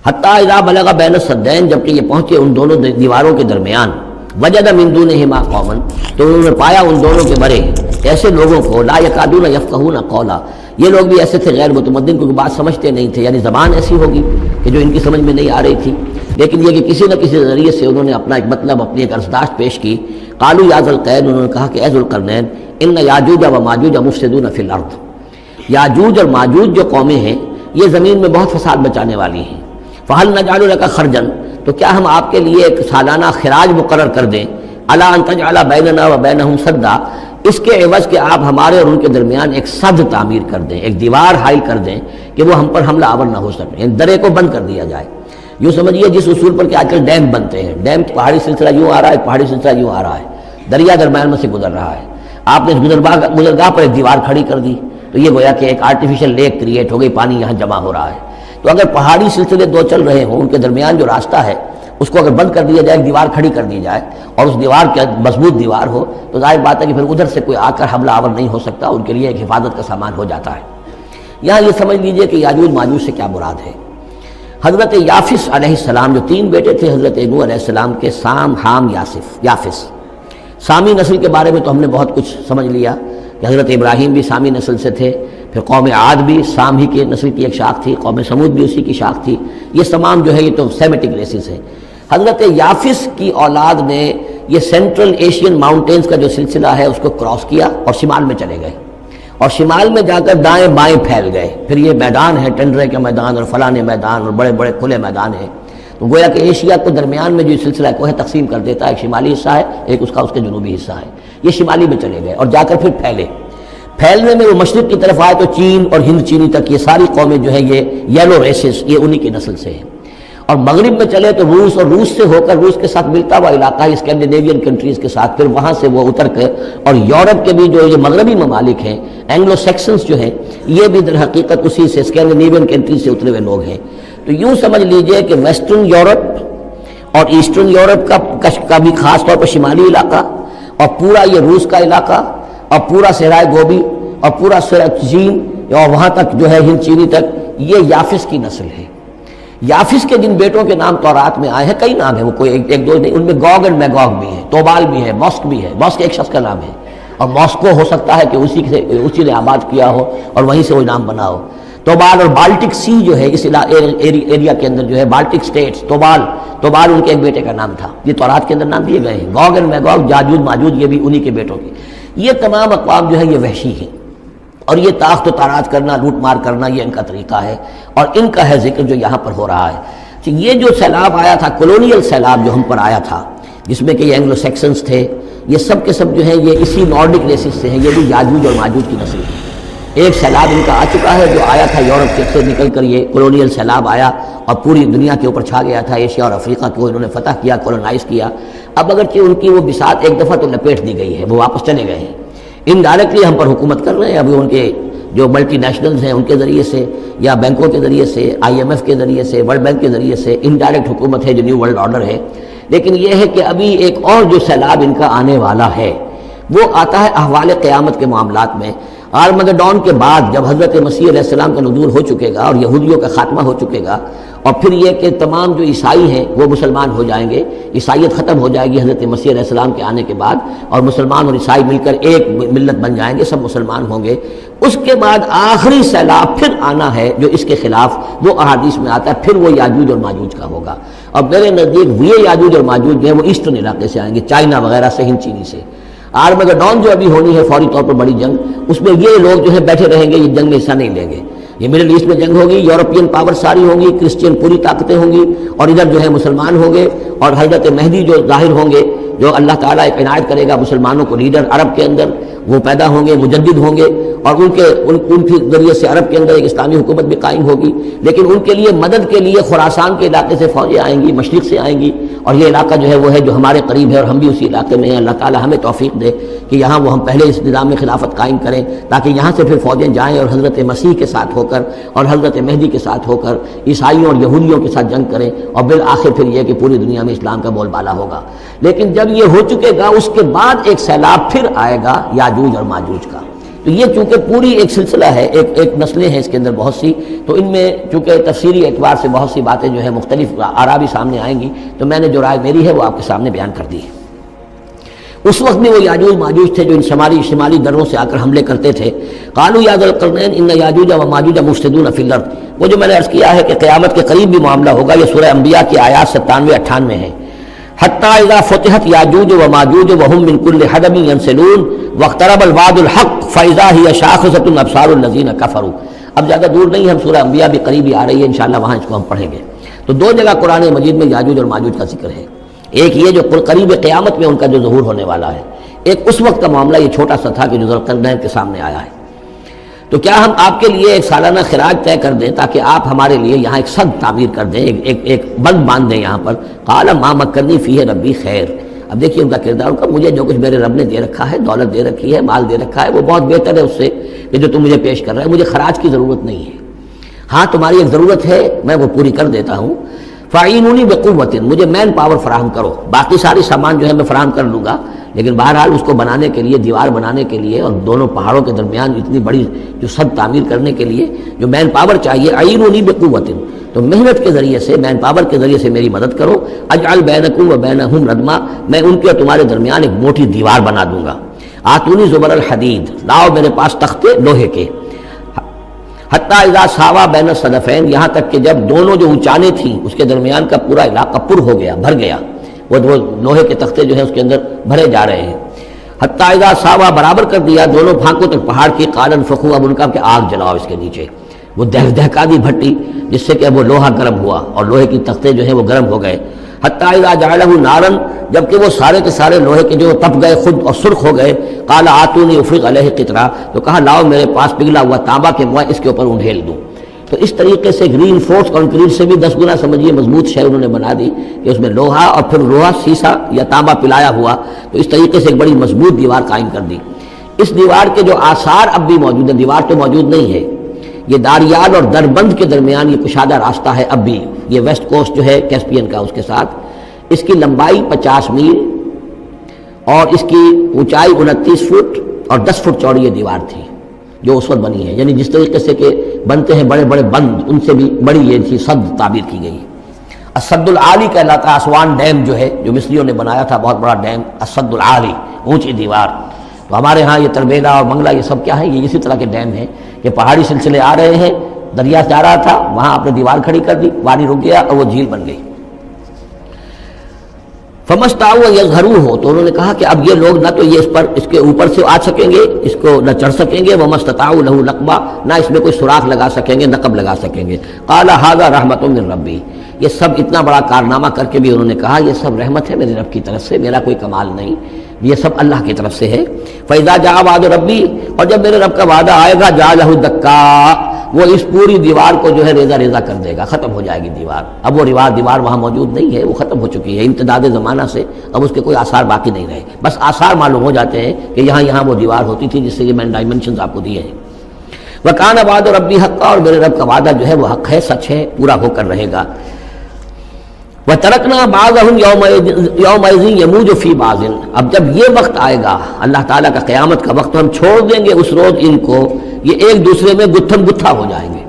حتیٰ اذا بلغ بین السدین، جبکہ یہ پہنچے ان دونوں دیواروں کے درمیان، وجد من دونہما قوما، تو انہوں نے پایا ان دونوں کے بڑے ایسے لوگوں کو، لا یکادون یفقہون قولا، یہ لوگ بھی ایسے تھے غیر متمدن، کیونکہ بات سمجھتے نہیں تھے، یعنی زبان ایسی ہوگی کہ جو ان کی سمجھ میں نہیں آ رہی تھی، لیکن یہ کہ کسی نہ کسی ذریعے سے انہوں نے اپنا ایک مطلب، اپنی ایک عرضداشت پیش کی۔ قالوا یا ذا القرنین، انہوں نے کہا کہ اے ذو القرنین، ان یاجوج و ماجوج مفسدون فی الارض، یاجوج اور ماجوج جو قومیں ہیں یہ زمین میں بہت فساد مچانے والی ہیں۔ فہل نجعل لک خرجا، تو کیا ہم آپ کے لیے ایک سالانہ خراج مقرر کر دیں، الا ان تجعل بیننا و بینہم سدا، اس کے عوض کہ آپ ہمارے اور ان کے درمیان ایک سد تعمیر کر دیں، ایک دیوار حائل کر دیں کہ وہ ہم پر حملہ آور نہ ہو سکے، یعنی درے کو بند کر دیا جائے۔ یوں سمجھیے جس اصول پر کہ آج کل ڈیم بنتے ہیں، ڈیم پہاڑی سلسلہ یوں آ رہا ہے، پہاڑی سلسلہ یوں آ رہا ہے، دریا درمیان میں سے گزر رہا ہے، آپ نے اس گزرگاہ پر ایک دیوار کھڑی کر دی تو یہ گویا کہ ایک آرٹیفیشل لیک کریٹ ہو گئی، پانی یہاں جمع ہو رہا ہے۔ تو اگر پہاڑی سلسلے دو چل رہے ہوں، ان کے درمیان جو راستہ ہے اس کو اگر بند کر دیا جائے، ایک دیوار کھڑی کر دی جائے اور اس دیوار کے مضبوط دیوار ہو، تو ظاہر بات ہے کہ پھر ادھر سے کوئی آ کر حملہ آور نہیں ہو سکتا، ان کے لیے ایک حفاظت کا سامان ہو جاتا ہے۔ یہاں یہ سمجھ لیجئے کہ یاجوج ماجوج سے کیا مراد ہے۔ حضرت یافس علیہ السلام، جو تین بیٹے تھے حضرت نوح علیہ السلام کے، سام، حام، یافس، سامی نسل کے بارے میں تو ہم نے بہت کچھ سمجھ لیا کہ حضرت ابراہیم بھی سامی نسل سے تھے، پھر قوم عاد بھی سام ہی کے نسل کی ایک شاخ تھی، قوم سمود بھی اسی کی شاخ تھی، یہ تمام جو ہے یہ تو سیمیٹک ریسز ہیں۔ حضرت یافس کی اولاد نے یہ سینٹرل ایشین ماؤنٹینز کا جو سلسلہ ہے اس کو کراس کیا اور شمال میں چلے گئے، اور شمال میں جا کر دائیں بائیں پھیل گئے، پھر یہ میدان ہے ٹنڈرے کا میدان اور فلانے میدان اور بڑے بڑے کھلے میدان ہیں، تو گویا کہ ایشیا کو درمیان میں جو سلسلہ کوہ تقسیم کر دیتا ہے، ایک شمالی حصہ ہے، ایک اس کے جنوبی حصہ ہے، یہ شمالی میں چلے گئے اور جا کر پھر پھیلنے میں وہ مشرق کی طرف آئے تو چین اور ہند چینی تک یہ ساری قومیں جو ہے یہ یلو ریسز، یہ انہی کی نسل سے ہیں، اور مغرب میں چلے تو روس، اور روس سے ہو کر روس کے ساتھ ملتا ہوا علاقہ ہے اسکینڈینیوین کنٹریز کے ساتھ، پھر وہاں سے وہ اتر کے اور یورپ کے بھی جو یہ مغربی ممالک ہیں، اینگلو سیکسنز جو ہیں، یہ بھی در حقیقت اسی سے اسکینڈینیوین کنٹریز سے اترے ہوئے لوگ ہیں۔ تو یوں سمجھ لیجئے کہ ویسٹرن یورپ اور ایسٹرن یورپ کا بھی خاص طور پر شمالی علاقہ، اور پورا یہ روس کا علاقہ، اور پورا صحرائے گوبی، اور پورا چین، اور وہاں تک جو ہے ہند چینی تک، یہ یافس کی نسل ہے۔ یافس کے جن بیٹوں کے نام تورات میں آئے ہیں، کئی نام ہیں، وہ کوئی ایک دو نہیں، ان میں گوگ اینڈ میگوگ بھی ہے، توبال بھی ہے، موسک بھی ہے، موسک ایک شخص کا نام ہے، اور موسکو ہو سکتا ہے کہ اسی نے آباد کیا ہو اور وہیں سے وہ نام بنا ہو۔ توبال اور بالٹک سی جو ہے اس ایریا کے اندر جو ہے بالٹک سٹیٹس، توبال ان کے ایک بیٹے کا نام تھا، یہ تورات کے اندر نام دیے گئے ہیں۔ گوگ اینڈ میگوگ، یاجوج ماجوج، یہ بھی انہی کے بیٹوں کی۔ یہ تمام اقوام جو ہے یہ وحشی ہیں، اور یہ تاخت و تاراج کرنا، لوٹ مار کرنا، یہ ان کا طریقہ ہے، اور ان کا ہے ذکر جو یہاں پر ہو رہا ہے۔ کہ یہ جو سیلاب آیا تھا، کولونیل سیلاب جو ہم پر آیا تھا، جس میں کہ یہ اینگلو سیکسنز تھے، یہ سب کے سب جو ہیں یہ اسی نارڈک ریسز سے ہیں، یہ بھی یاجوج اور ماجوج کی نسل ہے۔ ایک سیلاب ان کا آ چکا ہے جو آیا تھا یورپ سے نکل کر، یہ کولونیل سیلاب آیا اور پوری دنیا کے اوپر چھا گیا تھا، ایشیا اور افریقہ کو انہوں نے فتح کیا، کولونائز کیا۔ اب اگرچہ ان کی وہ بساط ایک دفعہ تو لپیٹ دی گئی ہے، وہ واپس چلے گئے ہیں، انڈائریکٹلی ہم پر حکومت کر رہے ہیں، ابھی ان کے جو ملٹی نیشنلز ہیں ان کے ذریعے سے، یا بینکوں کے ذریعے سے، IMF کے ذریعے سے، ورلڈ بینک کے ذریعے سے، انڈائریکٹ حکومت ہے جو نیو ورلڈ آرڈر ہے۔ لیکن یہ ہے کہ ابھی ایک اور جو سیلاب ان کا آنے والا ہے وہ آتا ہے احوال قیامت کے معاملات میں۔ آرمگڈون کے بعد جب حضرت مسیح علیہ السلام کا نزول ہو چکے گا اور یہودیوں کا خاتمہ ہو چکے گا، اور پھر یہ کہ تمام جو عیسائی ہیں وہ مسلمان ہو جائیں گے، عیسائیت ختم ہو جائے گی حضرت مسیح علیہ السلام کے آنے کے بعد، اور مسلمان اور عیسائی مل کر ایک ملت بن جائیں گے، سب مسلمان ہوں گے۔ اس کے بعد آخری سیلاب پھر آنا ہے جو اس کے خلاف، وہ احادیث میں آتا ہے، پھر وہ یاجوج اور ماجوج کا ہوگا۔ اور میرے نزدیک یہ یاجوج اور ماجوج جو ہے وہ ایسٹرن علاقے سے آئیں گے، چائنا وغیرہ سے، ہند چینی سے۔ آرمگڈون جو ابھی ہونی ہے فوری طور پر بڑی جنگ، اس میں یہ لوگ جو ہے بیٹھے رہیں گے، یہ جنگ میں حصہ نہیں لیں گے۔ یہ مڈل ایسٹ میں جنگ ہوگی، یورپین پاور ساری ہوں گی، کرسچین پوری طاقتیں ہوں گی، اور ادھر جو ہے مسلمان ہوں گے، اور حضرت مہدی جو ظاہر ہوں گے، جو اللہ تعالیٰ ایک عنایت کرے گا مسلمانوں کو لیڈر عرب کے اندر، وہ پیدا ہوں گے، مجدد ہوں گے، اور ان کے ذریعے سے عرب کے اندر ایک اسلامی حکومت بھی قائم ہوگی۔ لیکن ان کے لیے مدد کے لیے خراسان کے علاقے سے فوجیں آئیں گی، مشرق سے آئیں گی، اور یہ علاقہ جو ہے وہ ہے جو ہمارے قریب ہے، اور ہم بھی اسی علاقے میں ہیں۔ اللہ تعالیٰ ہمیں توفیق دے کہ یہاں وہ ہم پہلے اس نظام میں خلافت قائم کریں، تاکہ یہاں سے پھر فوجیں جائیں اور حضرت مسیح کے ساتھ ہو کر اور حضرت مہدی کے ساتھ ہو کر عیسائیوں اور یہودیوں کے ساتھ جنگ کریں، اور بالآخر پھر یہ کہ پوری دنیا میں اسلام کا بول بالا ہوگا۔ لیکن جب یہ ہو چکے گا، اس کے بعد ایک سیلاب پھر آئے گا یاجوج اور ماجوج کا۔ تو یہ چونکہ پوری ایک سلسلہ ہے، ایک نسلیں ہیں اس کے اندر بہت سی، تو ان میں چونکہ تفسیری اعتبار سے بہت سی باتیں جو ہے مختلف آراء بھی سامنے آئیں گی، تو میں نے جو رائے میری ہے وہ آپ کے سامنے بیان کر دی ہے۔ اس وقت میں وہ یاجوج ماجوج تھے جو ان شمالی دروں سے آ کر حملے کرتے تھے۔ قالوا یا ذا القرنین ان یاجوج و ماجوج مفسدون فی الارض، وہ جو میں نے عرض کیا ہے کہ قیامت کے قریب بھی معاملہ ہوگا، یہ سورہ انبیاء کی آیات 97-98 ہے۔ حتی اذا فتحت یاجوج و ماجوج وهم من کل حدب ینسلون واقترب الوعد الحق فاذا هی شاخصۃ ابصار الذین کفروا۔ اب زیادہ دور نہیں، ہم سورہ انبیاء بھی قریب ہی آ رہی ہے، انشاءاللہ وہاں اس کو ہم پڑھیں گے۔ تو دو جگہ قرآن مجید میں یاجوج اور ماجوج کا ذکر ہے، ایک یہ جو قریب قیامت میں ان کا جو ظہور ہونے والا ہے، ایک اس وقت کا معاملہ یہ چھوٹا سا تھا کہ جو ذوالقرنین کے سامنے آیا ہے۔ تو کیا ہم آپ کے لیے ایک سالانہ خراج طے کر دیں تاکہ آپ ہمارے لیے یہاں ایک سد تعمیر کر دیں، ایک بند باندھ دیں یہاں پر؟ قال ما مکنی فیہ ربی خیر۔ اب دیکھیے ان کا کردار، ان کا مجھے جو کچھ میرے رب نے دے رکھا ہے، دولت دے رکھی ہے، مال دے رکھا ہے، وہ بہت بہتر ہے اس سے کہ جو تم مجھے پیش کر رہے ہیں، مجھے خراج کی ضرورت نہیں ہے۔ ہاں تمہاری ایک ضرورت ہے، میں وہ پوری کر دیتا ہوں۔ فاعینونی بقوت، مجھے مین پاور فراہم کرو، باقی ساری سامان جو ہے میں فراہم کر لوں گا، لیکن بہرحال اس کو بنانے کے لیے، دیوار بنانے کے لیے اور دونوں پہاڑوں کے درمیان اتنی بڑی جو سد تعمیر کرنے کے لیے جو مین پاور چاہیے، اعینونی بقوت، تو محنت کے ذریعے سے، مین پاور کے ذریعے سے میری مدد کرو۔ اجعل بینکم و بینہم ردما، میں ان کے اور تمہارے درمیان ایک موٹی دیوار بنا دوں گا۔ آتونی زبر الحدید، لاؤ میرے پاس تختے لوہے کے۔ حتی اذا ساوا بین الصدفین، یہاں تک کہ جب دونوں جو اونچانے تھیں اس کے درمیان کا پورا علاقہ پر ہو گیا، بھر گیا، وہ لوہے کے تختے جو ہیں اس کے اندر بھرے جا رہے ہیں۔ حتی اذا ساوا، برابر کر دیا دونوں پھانکوں تک پہاڑ کی، قال انفخوا، اب ان کا کہ آگ جلاؤ اس کے نیچے، وہ دہکا دی بھٹی جس سے کہ وہ لوہا گرم ہوا اور لوہے کی تختے جو ہیں وہ گرم ہو گئے۔ حتی اذا جعلہ نارا، جبکہ وہ سارے کے سارے لوہے کے جو تپ گئے خود اور سرخ ہو گئے، قال آتونی افرغ علیہ قطرہ، تو کہا لاؤ میرے پاس پگھلا ہوا تانبا کہ میں اس کے اوپر انڈھیل دوں۔ تو اس طریقے سے گرین فورس کانکریٹ سے بھی 10 گنا سمجھیے مضبوط شے انہوں نے بنا دی کہ اس میں لوہا اور پھر لوہا سیسا یا تانبا پلایا ہوا، تو اس طریقے سے ایک بڑی مضبوط دیوار قائم کر دی۔ اس دیوار کے جو آثار اب بھی موجود ہیں، دیوار تو موجود نہیں ہے، یہ داریال اور دربند کے درمیان یہ کشادہ راستہ ہے اب بھی، یہ ویسٹ کوسٹ جو ہے کیسپین کا، اس کے ساتھ اس کی لمبائی 50 میل اور اس کی اونچائی 29 فٹ اور 10 فٹ چوڑی یہ دیوار تھی جو اس وقت بنی ہے، یعنی جس طریقے سے کہ بنتے ہیں بڑے بڑے بند، ان سے بھی بڑی یہ تھی سد تعبیر کی گئی۔ السد العالی کہلاتا ہے اسوان ڈیم جو ہے، جو مصریوں نے بنایا تھا، بہت بڑا ڈیم، السد العالی، اونچی دیوار۔ تو ہمارے ہاں یہ تربیلا اور منگلا یہ سب کیا ہے، یہ اسی طرح کے ڈیم ہیں کہ پہاڑی سلسلے آ رہے ہیں، دریا جا رہا تھا، وہاں آپ نے دیوار کھڑی کر دی، پانی رک گیا اور وہ جھیل بن گئی۔ فمستطاعوا ان یظہروہ، تو انہوں نے کہا کہ اب یہ لوگ نہ تو یہ اس کے اوپر سے آ سکیں گے، اس کو نہ چڑھ سکیں گے، ومستطاعوا لہ نقبا، نہ اس میں کوئی سوراخ لگا سکیں گے، نقب لگا سکیں گے۔ قال ھذا رحمۃ من ربی، یہ سب اتنا بڑا کارنامہ کر کے بھی انہوں نے کہا یہ سب رحمت ہے میرے رب کی طرف سے، میرا کوئی کمال نہیں، یہ سب اللہ کی طرف سے ہے۔ فاذا جاء وعد ربی، اور جب میرے رب کا وعدہ آئے گا، جعلہ دکا، وہ اس پوری دیوار کو جو ہے ریزہ ریزہ کر دے گا، ختم ہو جائے گی دیوار۔ اب وہ دیوار وہاں موجود نہیں ہے، وہ ختم ہو چکی ہے امتداد زمانہ سے، اب اس کے کوئی آثار باقی نہیں رہے، بس آثار معلوم ہو جاتے ہیں کہ یہاں وہ دیوار ہوتی تھی، جس سے یہ میں نے ڈائمنشنز آپ کو دیے ہیں۔ وَكَانَ وعد ربی حقا، اور میرے رب کا وعدہ جو ہے وہ حق ہے، سچ ہے، پورا ہو کر رہے گا۔ وَتَرَكْنَا بَعْضَهُمْ يَوْمَئِذٍ يَمُوجُ فِي بَعْضٍ، اب جب یہ وقت آئے گا اللہ تعالیٰ کا قیامت کا وقت، تو ہم چھوڑ دیں گے اس روز ان کو، یہ ایک دوسرے میں گتھم گتھا ہو جائیں گے۔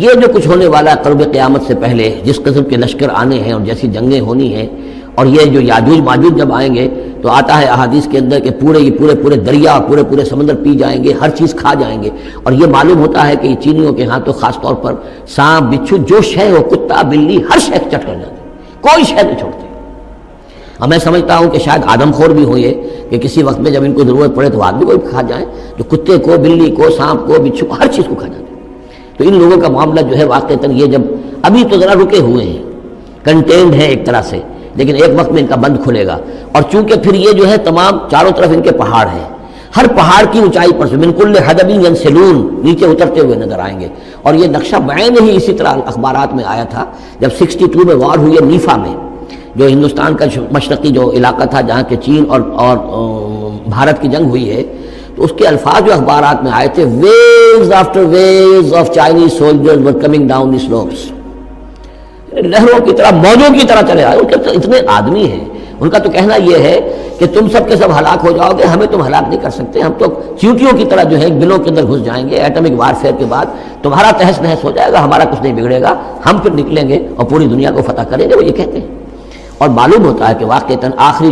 یہ جو کچھ ہونے والا ہے قرب قیامت سے پہلے، جس قسم کے لشکر آنے ہیں اور جیسی جنگیں ہونی ہیں، اور یہ جو یاجوج ماجوج جب آئیں گے تو آتا ہے احادیث کے اندر کہ پورے دریا اور پورے سمندر پی جائیں گے، ہر چیز کھا جائیں گے، اور یہ معلوم ہوتا ہے کہ یہ چینیوں کے ہاں تو خاص طور پر سانپ بچھو جو شے ہو، کتا بلی، ہر شے چٹ کر جاتے، کوئی شے نہیں چھوڑتے۔ اب میں سمجھتا ہوں کہ شاید آدم خور بھی ہو یہ کہ کسی وقت میں جب ان کو ضرورت پڑے تو آدمی کو بھی کھا جائیں، جو کتے کو، بلی کو، سانپ کو، بچھو کو، ہر چیز کو کھا جاتے۔ تو ان لوگوں کا معاملہ جو ہے واقعتاً یہ جب ابھی تو ذرا رکے ہوئے ہیں، کنٹینڈ ہے ایک طرح سے، لیکن ایک وقت میں ان کا بند کھلے گا، اور چونکہ پھر یہ جو ہے تمام چاروں طرف ان کے پہاڑ ہیں، ہر پہاڑ کی اونچائی پر سے من کل حدب ینسلون، نیچے اترتے ہوئے نظر آئیں گے۔ اور یہ نقشہ بعین ہی اسی طرح اخبارات میں آیا تھا جب 62 میں وار ہوئی ہے نیفا میں، جو ہندوستان کا مشرقی جو علاقہ تھا جہاں کے چین اور بھارت کی جنگ ہوئی ہے، تو اس کے الفاظ جو اخبارات میں آئے تھے، waves after waves of Chinese soldiers were coming down the slopes، لہروں کی طرح، موجوں کی طرح چلے آئے، ان کے اتنے آدمی ہیں، ان کا تو کہنا یہ ہے کہ تم سب کے سب ہلاک ہو جاؤ گے، ہمیں تم ہلاک نہیں کر سکتے، ہم تو چیونٹیوں کی طرح جو ہے بلوں کے اندر گھس جائیں گے، ایٹمک وارفیئر کے بعد تمہارا تہس نہس ہو جائے گا، ہمارا کچھ نہیں بگڑے گا، ہم پھر نکلیں گے اور پوری دنیا کو فتح کریں گے، وہ یہ کہتے ہیں۔ اور معلوم ہوتا ہے کہ واقعتاً آخری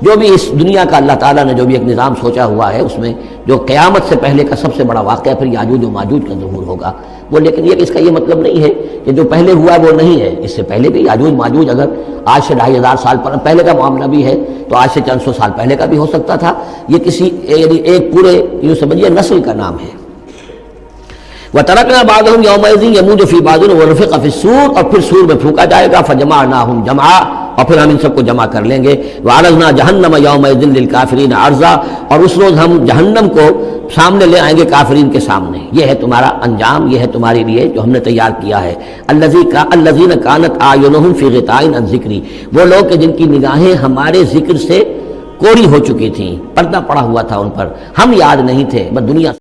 جو بھی اس دنیا کا اللہ تعالیٰ نے جو بھی ایک نظام سوچا ہوا ہے، اس میں جو قیامت سے پہلے کا سب سے بڑا واقعہ پھر یاجوج و ماجوج کا ظہور ہوگا وہ، لیکن یہ اس کا یہ مطلب نہیں ہے کہ جو پہلے ہوا ہے وہ نہیں ہے، اس سے پہلے بھی یاجوج ماجوج اگر آج سے 2500 سال پہلے کا معاملہ بھی ہے تو آج سے چند سو سال پہلے کا بھی ہو سکتا تھا، یہ کسی یعنی ایک پورے یوں سمجھیے نسل کا نام ہے۔ وَتَرَكْنَا بَعْضَهُمْ يَوْمَئِذٍ يَمُوجُ فِي بَعْضٍ وَنُفِخَ فِي الصُّورِ، اور پھر سور میں پھونکا جائے گا، فَجَمَعْنَاهُمْ جَمْعًا، اور پھر ہم ان سب کو جمع کر لیں گے، وَعَرَضْنَا جَهَنَّمَ يَوْمَئِذٍ لِلْكَافِرِينَ عَرْضًا، اور اس روز ہم جہنم کو سامنے لے آئیں گے کافرین کے سامنے، یہ ہے تمہارا انجام، یہ ہے تمہارے لیے جو ہم نے تیار کیا ہے۔ الَّذِينَ كَانَتْ أَعْيُنُهُمْ فِي غِطَاءٍ عَنْ ذِكْرِي، وہ لوگ کہ جن کی نگاہیں ہمارے ذکر سے کوری ہو چکی تھیں، پردہ پڑا ہوا تھا ان پر، ہم یاد نہیں تھے، بس دنیا